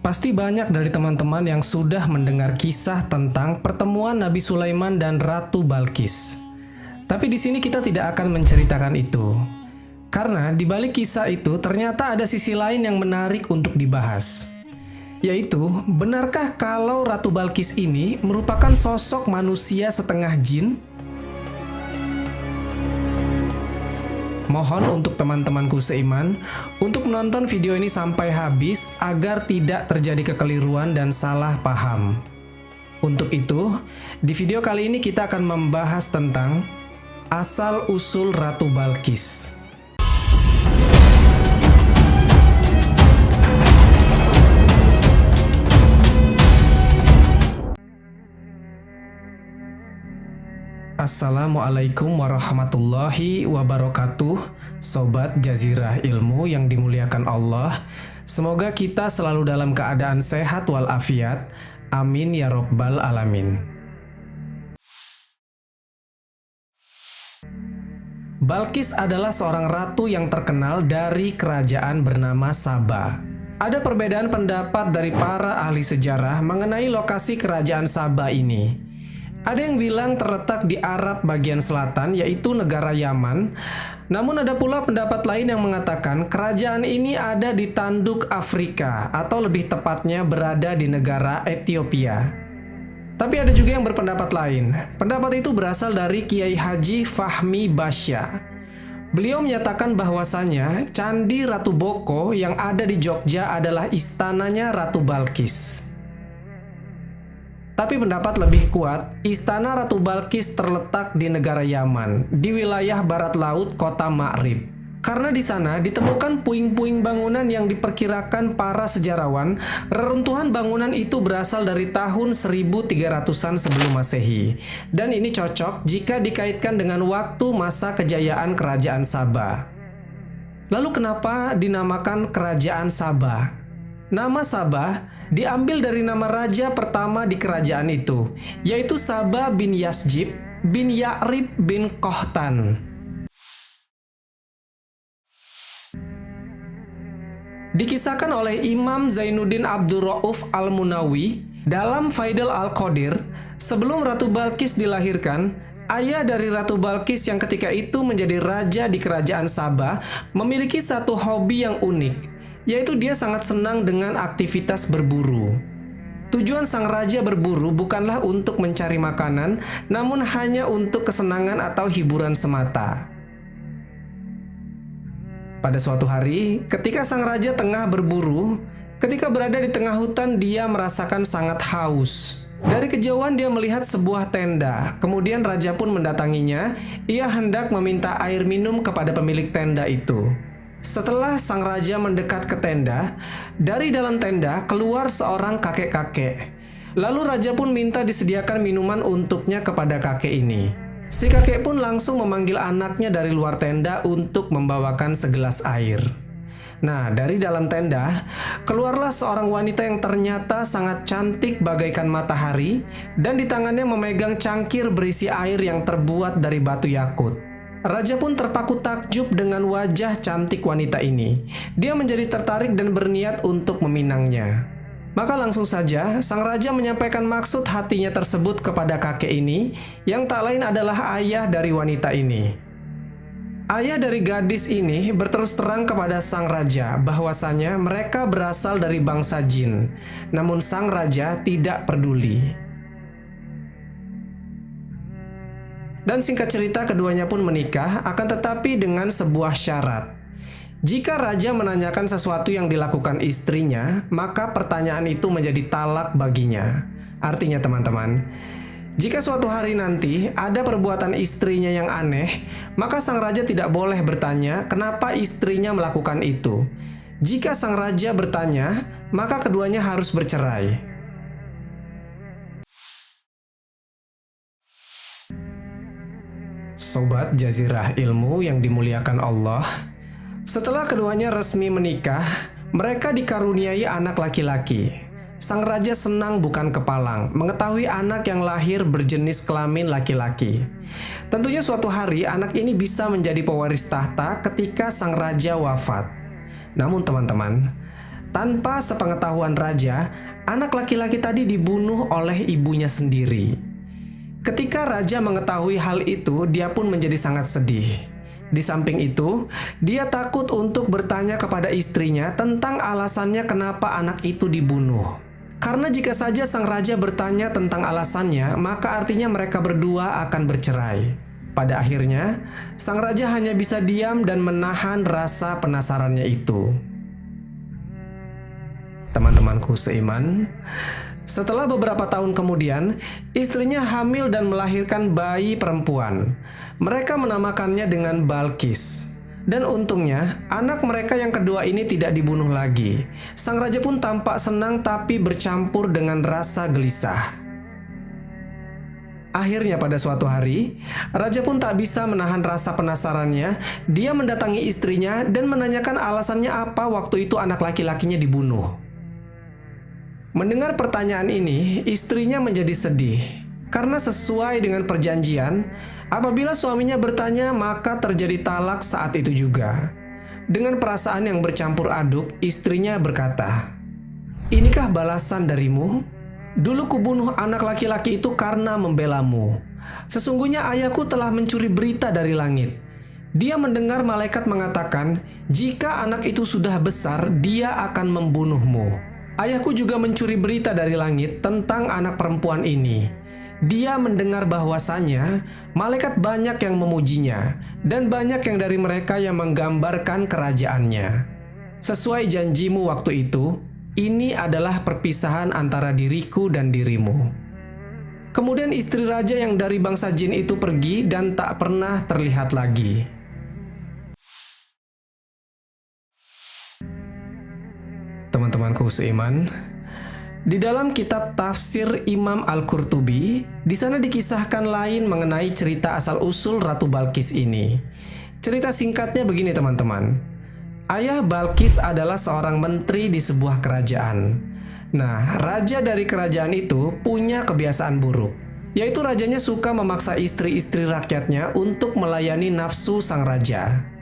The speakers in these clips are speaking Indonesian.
Pasti banyak dari teman-teman yang sudah mendengar kisah tentang pertemuan Nabi Sulaiman dan Ratu Balqis. Tapi di sini kita tidak akan menceritakan itu. Karena di balik kisah itu ternyata ada sisi lain yang menarik untuk dibahas. Yaitu, benarkah kalau Ratu Balqis ini merupakan sosok manusia setengah jin? Mohon untuk teman-temanku seiman untuk menonton video ini sampai habis agar tidak terjadi kekeliruan dan salah paham. Untuk itu, di video kali ini kita akan membahas tentang asal-usul Ratu Balqis. Assalamualaikum warahmatullahi wabarakatuh, Sobat Jazirah Ilmu yang dimuliakan Allah. Semoga kita selalu dalam keadaan sehat walafiat. Amin ya Rabbal Alamin. Balqis adalah seorang ratu yang terkenal dari kerajaan bernama Saba. Ada perbedaan pendapat dari para ahli sejarah mengenai lokasi kerajaan Saba ini. Ada yang bilang terletak di Arab bagian selatan, yaitu negara Yaman. Namun ada pula pendapat lain yang mengatakan kerajaan ini ada di tanduk Afrika, atau lebih tepatnya berada di negara Ethiopia. Tapi ada juga yang berpendapat lain. Pendapat itu berasal dari Kiai Haji Fahmi Basya. Beliau menyatakan bahwasanya Candi Ratu Boko yang ada di Jogja adalah istananya Ratu Balqis. Tapi pendapat lebih kuat, istana Ratu Balqis terletak di negara Yaman, di wilayah barat laut kota Ma'rib. Karena di sana ditemukan puing-puing bangunan yang diperkirakan para sejarawan, reruntuhan bangunan itu berasal dari tahun 1300-an sebelum Masehi. Dan ini cocok jika dikaitkan dengan waktu masa kejayaan Kerajaan Saba. Lalu kenapa dinamakan Kerajaan Saba? Nama Saba diambil dari nama raja pertama di kerajaan itu, yaitu Saba bin Yasjib bin Ya'rib bin Qahtan. Dikisahkan oleh Imam Zainuddin Abdul Rauf Al-Munawi dalam Faidul Al-Qadir, sebelum Ratu Balqis dilahirkan, ayah dari Ratu Balqis yang ketika itu menjadi raja di kerajaan Saba memiliki satu hobi yang unik, yaitu dia sangat senang dengan aktivitas berburu. Tujuan sang raja berburu bukanlah untuk mencari makanan, namun hanya untuk kesenangan atau hiburan semata. Pada suatu hari, ketika sang raja tengah berburu, ketika berada di tengah hutan, dia merasakan sangat haus. Dari kejauhan dia melihat sebuah tenda, kemudian raja pun mendatanginya. Ia hendak meminta air minum kepada pemilik tenda itu. Setelah sang raja mendekat ke tenda, dari dalam tenda keluar seorang kakek-kakek. Lalu raja pun minta disediakan minuman untuknya kepada kakek ini. Si kakek pun langsung memanggil anaknya dari luar tenda untuk membawakan segelas air. Nah, dari dalam tenda, keluarlah seorang wanita yang ternyata sangat cantik bagaikan matahari, dan di tangannya memegang cangkir berisi air yang terbuat dari batu yakut. Raja pun terpaku takjub dengan wajah cantik wanita ini. Dia menjadi tertarik dan berniat untuk meminangnya. Maka langsung saja sang raja menyampaikan maksud hatinya tersebut kepada kakek ini, yang tak lain adalah ayah dari wanita ini. Ayah dari gadis ini berterus terang kepada sang raja bahwasanya mereka berasal dari bangsa jin. Namun sang raja tidak peduli. Dan singkat cerita keduanya pun menikah, akan tetapi dengan sebuah syarat. Jika raja menanyakan sesuatu yang dilakukan istrinya, maka pertanyaan itu menjadi talak baginya. Artinya teman-teman, jika suatu hari nanti ada perbuatan istrinya yang aneh, maka sang raja tidak boleh bertanya kenapa istrinya melakukan itu. Jika sang raja bertanya, maka keduanya harus bercerai. Sobat Jazirah Ilmu yang dimuliakan Allah, setelah keduanya resmi menikah, mereka dikaruniai anak laki-laki. Sang raja senang bukan kepalang mengetahui anak yang lahir berjenis kelamin laki-laki. Tentunya suatu hari anak ini bisa menjadi pewaris tahta ketika sang raja wafat. Namun teman-teman, tanpa sepengetahuan raja, anak laki-laki tadi dibunuh oleh ibunya sendiri. Ketika raja mengetahui hal itu, dia pun menjadi sangat sedih. Di samping itu, dia takut untuk bertanya kepada istrinya tentang alasannya kenapa anak itu dibunuh. Karena jika saja sang raja bertanya tentang alasannya, maka artinya mereka berdua akan bercerai. Pada akhirnya, sang raja hanya bisa diam dan menahan rasa penasarannya itu. Teman-temanku seiman, setelah beberapa tahun kemudian, istrinya hamil dan melahirkan bayi perempuan. Mereka menamakannya dengan Balkis. Dan untungnya, anak mereka yang kedua ini tidak dibunuh lagi. Sang raja pun tampak senang tapi bercampur dengan rasa gelisah. Akhirnya pada suatu hari, raja pun tak bisa menahan rasa penasarannya. Dia mendatangi istrinya dan menanyakan alasannya apa waktu itu anak laki-lakinya dibunuh. Mendengar pertanyaan ini, istrinya menjadi sedih. Karena sesuai dengan perjanjian, apabila suaminya bertanya maka terjadi talak saat itu juga. Dengan perasaan yang bercampur aduk, istrinya berkata, "Inikah balasan darimu? Dulu kubunuh anak laki-laki itu karena membelamu. Sesungguhnya ayahku telah mencuri berita dari langit. Dia mendengar malaikat mengatakan, jika anak itu sudah besar, dia akan membunuhmu. Ayahku juga mencuri berita dari langit tentang anak perempuan ini. Dia mendengar bahwasanya malaikat banyak yang memujinya, dan banyak yang dari mereka yang menggambarkan kerajaannya. Sesuai janjimu waktu itu, ini adalah perpisahan antara diriku dan dirimu." Kemudian istri raja yang dari bangsa jin itu pergi dan tak pernah terlihat lagi. Teman-temanku seiman, di dalam kitab tafsir Imam Al-Qurtubi, di sana dikisahkan lain mengenai cerita asal-usul Ratu Balkis ini. Cerita singkatnya begini teman-teman. Ayah Balkis adalah seorang menteri di sebuah kerajaan. Nah, raja dari kerajaan itu punya kebiasaan buruk, yaitu rajanya suka memaksa istri-istri rakyatnya untuk melayani nafsu sang raja.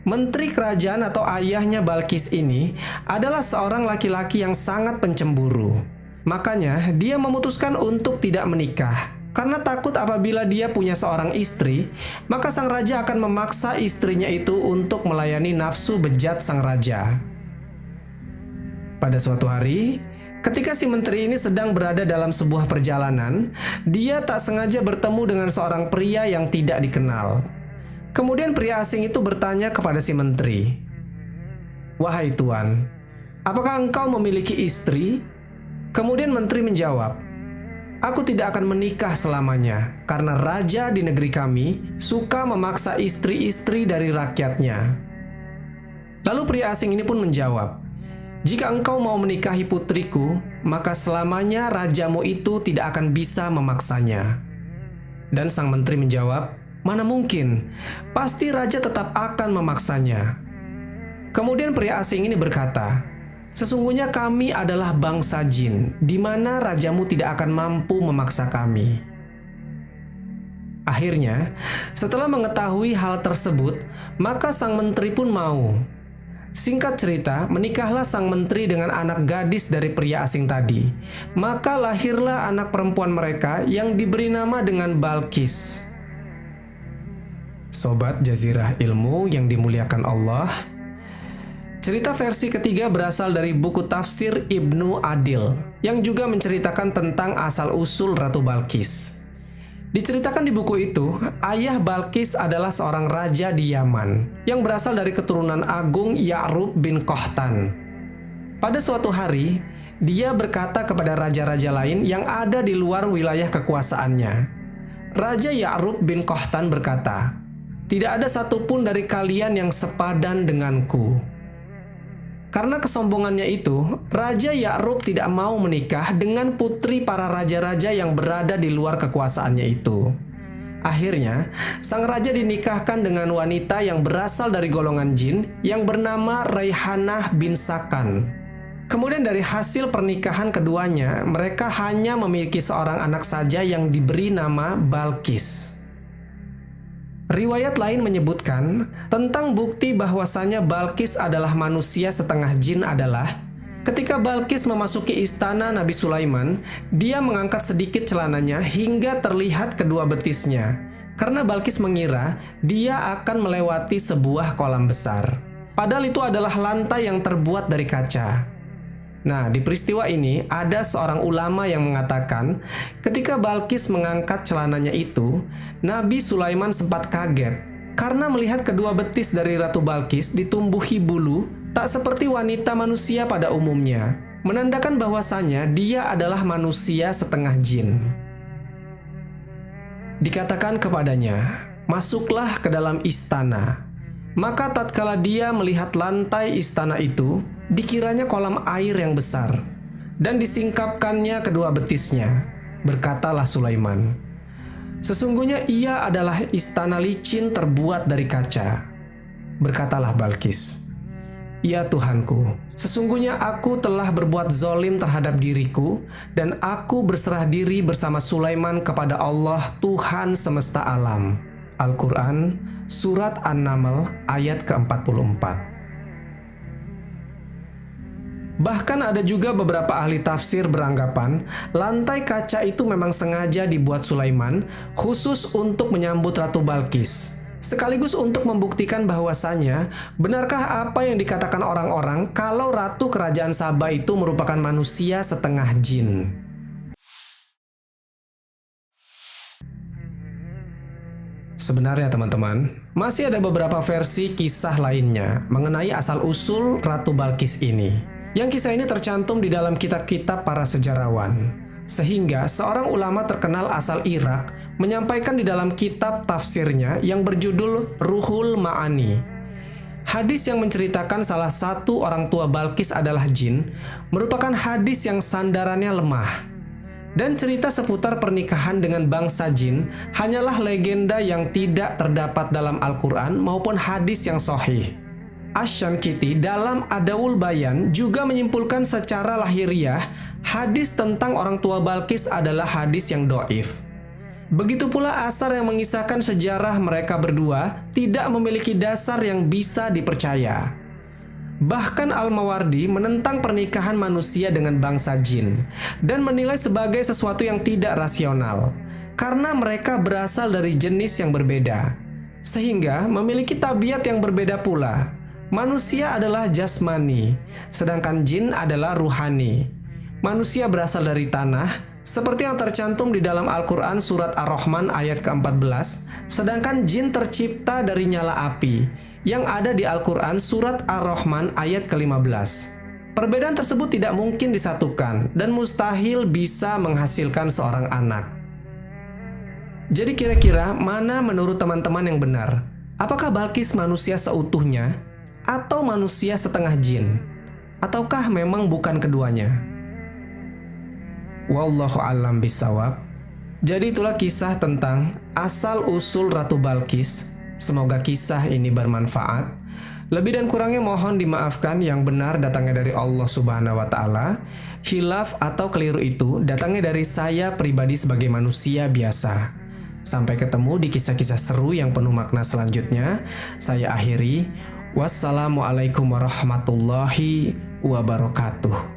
Menteri kerajaan atau ayahnya Balkis ini adalah seorang laki-laki yang sangat pencemburu. Makanya dia memutuskan untuk tidak menikah. Karena takut apabila dia punya seorang istri, maka sang raja akan memaksa istrinya itu untuk melayani nafsu bejat sang raja. Pada suatu hari, ketika si menteri ini sedang berada dalam sebuah perjalanan, dia tak sengaja bertemu dengan seorang pria yang tidak dikenal. Kemudian pria asing itu bertanya kepada si menteri, "Wahai tuan, apakah engkau memiliki istri?" Kemudian menteri menjawab, "Aku tidak akan menikah selamanya, karena raja di negeri kami suka memaksa istri-istri dari rakyatnya." Lalu pria asing ini pun menjawab, "Jika engkau mau menikahi putriku, maka selamanya rajamu itu tidak akan bisa memaksanya." Dan sang menteri menjawab, "Mana mungkin, pasti raja tetap akan memaksanya." Kemudian pria asing ini berkata, "Sesungguhnya kami adalah bangsa jin, di mana rajamu tidak akan mampu memaksa kami." Akhirnya, setelah mengetahui hal tersebut, maka sang menteri pun mau. Singkat cerita, menikahlah sang menteri dengan anak gadis dari pria asing tadi. Maka lahirlah anak perempuan mereka yang diberi nama dengan Balkis. Sobat Jazirah Ilmu yang dimuliakan Allah, cerita versi ketiga berasal dari buku tafsir Ibnu Adil yang juga menceritakan tentang asal-usul Ratu Balkis. Diceritakan di buku itu, ayah Balkis adalah seorang raja di Yaman yang berasal dari keturunan agung Ya'rub bin Qahtan. Pada suatu hari, dia berkata kepada raja-raja lain yang ada di luar wilayah kekuasaannya. Raja Ya'rub bin Qahtan berkata, "Tidak ada satupun dari kalian yang sepadan denganku." Karena kesombongannya itu, Raja Ya'rub tidak mau menikah dengan putri para raja-raja yang berada di luar kekuasaannya itu. Akhirnya, sang raja dinikahkan dengan wanita yang berasal dari golongan jin yang bernama Raihanah bin Sakan. Kemudian dari hasil pernikahan keduanya, mereka hanya memiliki seorang anak saja yang diberi nama Balkis. Riwayat lain menyebutkan tentang bukti bahwasanya Balkis adalah manusia setengah jin adalah Ketika Balkis memasuki istana Nabi Sulaiman, dia mengangkat sedikit celananya hingga terlihat kedua betisnya. Karena Balkis mengira dia akan melewati sebuah kolam besar. Padahal itu adalah lantai yang terbuat dari kaca. Nah, di peristiwa ini ada seorang ulama yang mengatakan ketika Balkis mengangkat celananya itu, Nabi Sulaiman sempat kaget karena melihat kedua betis dari Ratu Balkis ditumbuhi bulu tak seperti wanita manusia pada umumnya, menandakan bahwasanya dia adalah manusia setengah jin. Dikatakan kepadanya, "Masuklah ke dalam istana." Maka tatkala dia melihat lantai istana itu, dikiranya kolam air yang besar, dan disingkapkannya kedua betisnya. Berkatalah Sulaiman, "Sesungguhnya ia adalah istana licin terbuat dari kaca." Berkatalah Balkis, "Ya Tuhanku, sesungguhnya aku telah berbuat zolim terhadap diriku, dan aku berserah diri bersama Sulaiman kepada Allah Tuhan semesta alam." Al-Quran, Surat An-Naml, ayat ke-44. Bahkan ada juga beberapa ahli tafsir beranggapan lantai kaca itu memang sengaja dibuat Sulaiman khusus untuk menyambut Ratu Balkis, sekaligus untuk membuktikan bahwasanya benarkah apa yang dikatakan orang-orang kalau Ratu Kerajaan Saba itu merupakan manusia setengah jin. Sebenarnya teman-teman, masih ada beberapa versi kisah lainnya mengenai asal-usul Ratu Balkis ini. Yang kisah ini tercantum di dalam kitab-kitab para sejarawan. Sehingga seorang ulama terkenal asal Irak menyampaikan di dalam kitab tafsirnya yang berjudul Ruhul Ma'ani. Hadis yang menceritakan salah satu orang tua Balkis adalah jin merupakan hadis yang sandarannya lemah. Dan cerita seputar pernikahan dengan bangsa jin hanyalah legenda yang tidak terdapat dalam Al-Quran maupun hadis yang sahih. Asy-Syankiti dalam Adawul Bayan juga menyimpulkan secara lahiriah hadis tentang orang tua Balkis adalah hadis yang dhaif. Begitu pula asar yang mengisahkan sejarah mereka berdua tidak memiliki dasar yang bisa dipercaya. Bahkan Al-Mawardi menentang pernikahan manusia dengan bangsa jin dan menilai sebagai sesuatu yang tidak rasional karena mereka berasal dari jenis yang berbeda, sehingga memiliki tabiat yang berbeda pula. Manusia adalah jasmani, sedangkan jin adalah ruhani. Manusia berasal dari tanah, seperti yang tercantum di dalam Al-Quran Surat Ar-Rahman ayat ke-14, sedangkan jin tercipta dari nyala api, yang ada di Al-Quran Surat Ar-Rahman ayat ke-15. Perbedaan tersebut tidak mungkin disatukan dan mustahil bisa menghasilkan seorang anak. Jadi kira-kira mana menurut teman-teman yang benar? Apakah Balkis manusia seutuhnya? Atau manusia setengah jin? Ataukah memang bukan keduanya? Wallahu a'lam bishawab. Jadi itulah kisah tentang asal-usul Ratu Balkis. Semoga kisah ini bermanfaat. Lebih dan kurangnya mohon dimaafkan, yang benar datangnya dari Allah Subhanahu wa Ta'ala. Khilaf atau keliru itu datangnya dari saya pribadi sebagai manusia biasa. Sampai ketemu di kisah-kisah seru yang penuh makna selanjutnya. Saya akhiri. Wassalamualaikum warahmatullahi wabarakatuh.